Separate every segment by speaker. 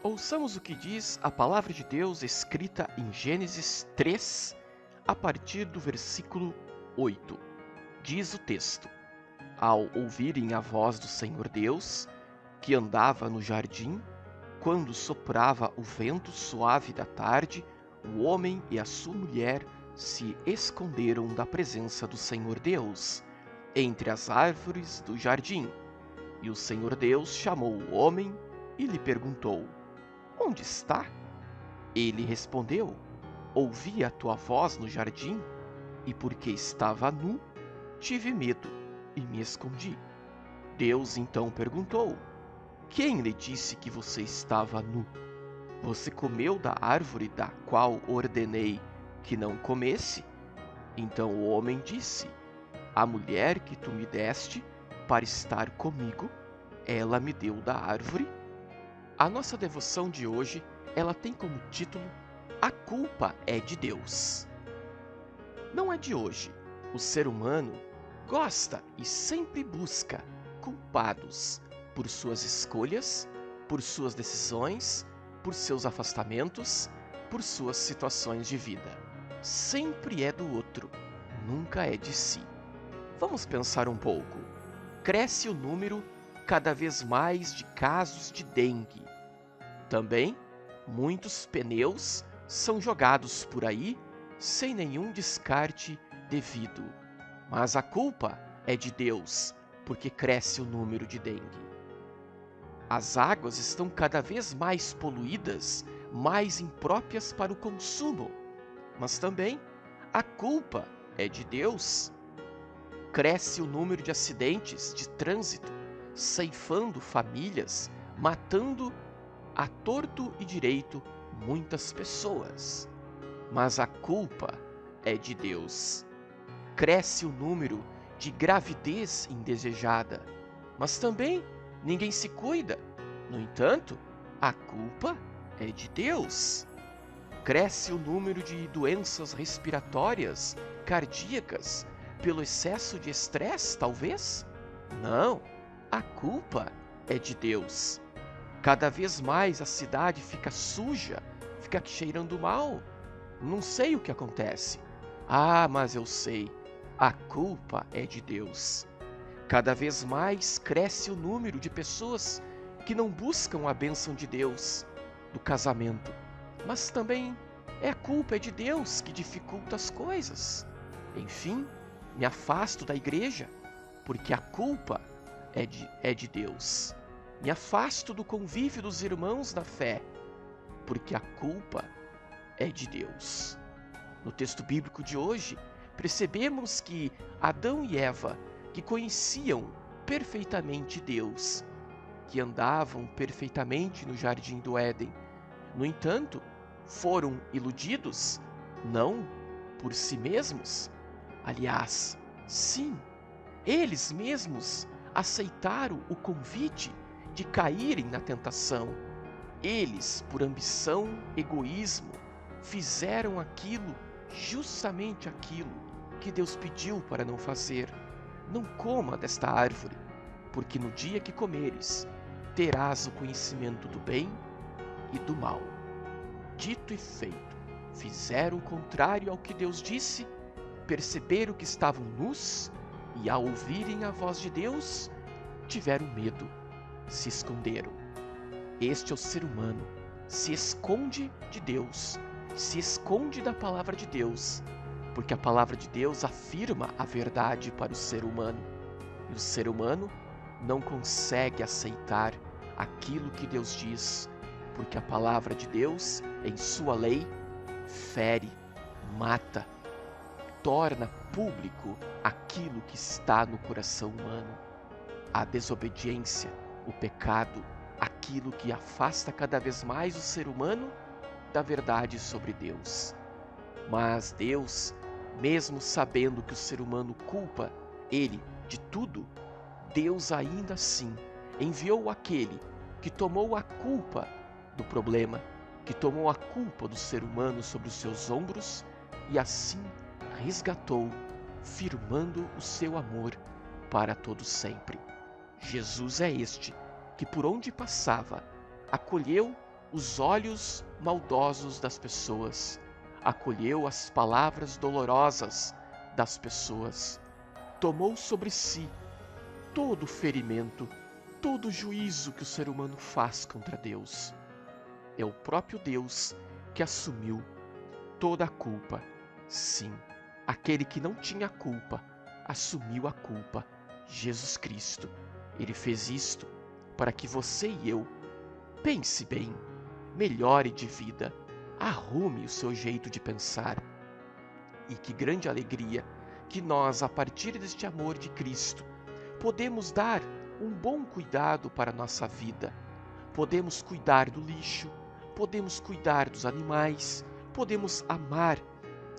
Speaker 1: Ouçamos o que diz a palavra de Deus escrita em Gênesis 3, a partir do versículo 8. Diz o texto: Ao ouvirem a voz do Senhor Deus, que andava no jardim, quando soprava o vento suave da tarde, o homem e a sua mulher se esconderam da presença do Senhor Deus, entre as árvores do jardim. E o Senhor Deus chamou o homem e lhe perguntou: Onde está? Ele respondeu: Ouvi a tua voz no jardim, e porque estava nu, tive medo e me escondi. Deus então perguntou: Quem lhe disse que você estava nu? Você comeu da árvore da qual ordenei que não comesse? Então o homem disse: A mulher que tu me deste para estar comigo, ela me deu da árvore. A nossa devoção de hoje, ela tem como título A culpa é de Deus. Não é de hoje. O ser humano gosta e sempre busca culpados por suas escolhas, por suas decisões, por seus afastamentos, por suas situações de vida. Sempre é do outro, nunca é de si. Vamos pensar um pouco. Cresce o número cada vez mais de casos de dengue. Também, muitos pneus são jogados por aí sem nenhum descarte devido. Mas a culpa é de Deus, porque cresce o número de dengue. As águas estão cada vez mais poluídas, mais impróprias para o consumo. Mas também, a culpa é de Deus. Cresce o número de acidentes de trânsito, ceifando famílias, matando a torto e direito muitas pessoas. Mas a culpa é de Deus. Cresce o número de gravidez indesejada, mas também ninguém se cuida. No entanto, a culpa é de Deus. Cresce o número de doenças respiratórias, cardíacas, pelo excesso de estresse, talvez? Não, a culpa é de Deus. Cada vez mais a cidade fica suja, fica cheirando mal. Não sei o que acontece. Ah, mas eu sei. A culpa é de Deus. Cada vez mais cresce o número de pessoas que não buscam a bênção de Deus do casamento. Mas também a culpa é de Deus que dificulta as coisas. Enfim, me afasto da igreja porque a culpa é de Deus. Me afasto do convívio dos irmãos na fé, porque a culpa é de Deus. No texto bíblico de hoje, percebemos que Adão e Eva, que conheciam perfeitamente Deus, que andavam perfeitamente no jardim do Éden, no entanto, foram iludidos, não por si mesmos. Aliás, sim, eles mesmos aceitaram o convite de caírem na tentação. Eles, por ambição, egoísmo, fizeram justamente aquilo que Deus pediu para não fazer. Não coma desta árvore, porque no dia que comeres, terás o conhecimento do bem e do mal. Dito e feito, fizeram o contrário ao que Deus disse, perceberam que estavam nus e, ao ouvirem a voz de Deus, tiveram medo, se esconderam. Este é o ser humano, se esconde de Deus, se esconde da palavra de Deus, porque a palavra de Deus afirma a verdade para o ser humano, e o ser humano não consegue aceitar aquilo que Deus diz, porque a palavra de Deus, em sua lei, fere, mata, torna público aquilo que está no coração humano. A desobediência, o pecado, aquilo que afasta cada vez mais o ser humano da verdade sobre Deus. Mas Deus, mesmo sabendo que o ser humano culpa ele de tudo, Deus ainda assim enviou aquele que tomou a culpa do problema, que tomou a culpa do ser humano sobre os seus ombros e assim resgatou, firmando o seu amor para todo sempre. Jesus é este que por onde passava, acolheu os olhos maldosos das pessoas, acolheu as palavras dolorosas das pessoas, tomou sobre si todo o ferimento, todo o juízo que o ser humano faz contra Deus. É o próprio Deus que assumiu toda a culpa. Sim, aquele que não tinha culpa assumiu a culpa, Jesus Cristo. Ele fez isto para que você e eu pense bem, melhore de vida, arrume o seu jeito de pensar. E que grande alegria que nós, a partir deste amor de Cristo, podemos dar um bom cuidado para a nossa vida. Podemos cuidar do lixo, podemos cuidar dos animais, podemos amar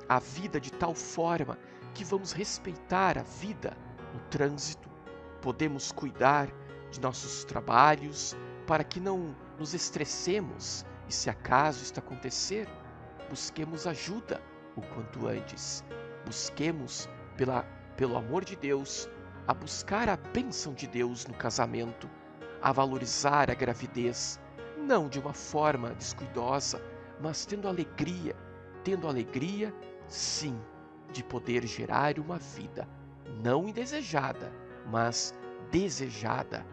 Speaker 1: a vida de tal forma que vamos respeitar a vida no trânsito, podemos cuidar de nossos trabalhos para que não nos estressemos e, se acaso isto acontecer, busquemos ajuda o quanto antes. Busquemos, pelo amor de Deus, a buscar a bênção de Deus no casamento, a valorizar a gravidez, não de uma forma descuidosa, mas tendo alegria, sim, de poder gerar uma vida, não indesejada, mas desejada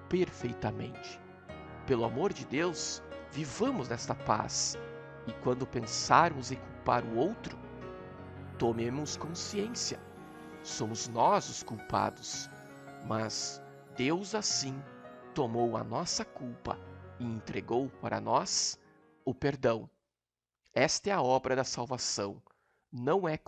Speaker 1: perfeitamente. Pelo amor de Deus, vivamos nesta paz, e quando pensarmos em culpar o outro, tomemos consciência. Somos nós os culpados, mas Deus assim tomou a nossa culpa e entregou para nós o perdão. Esta é a obra da salvação. Não é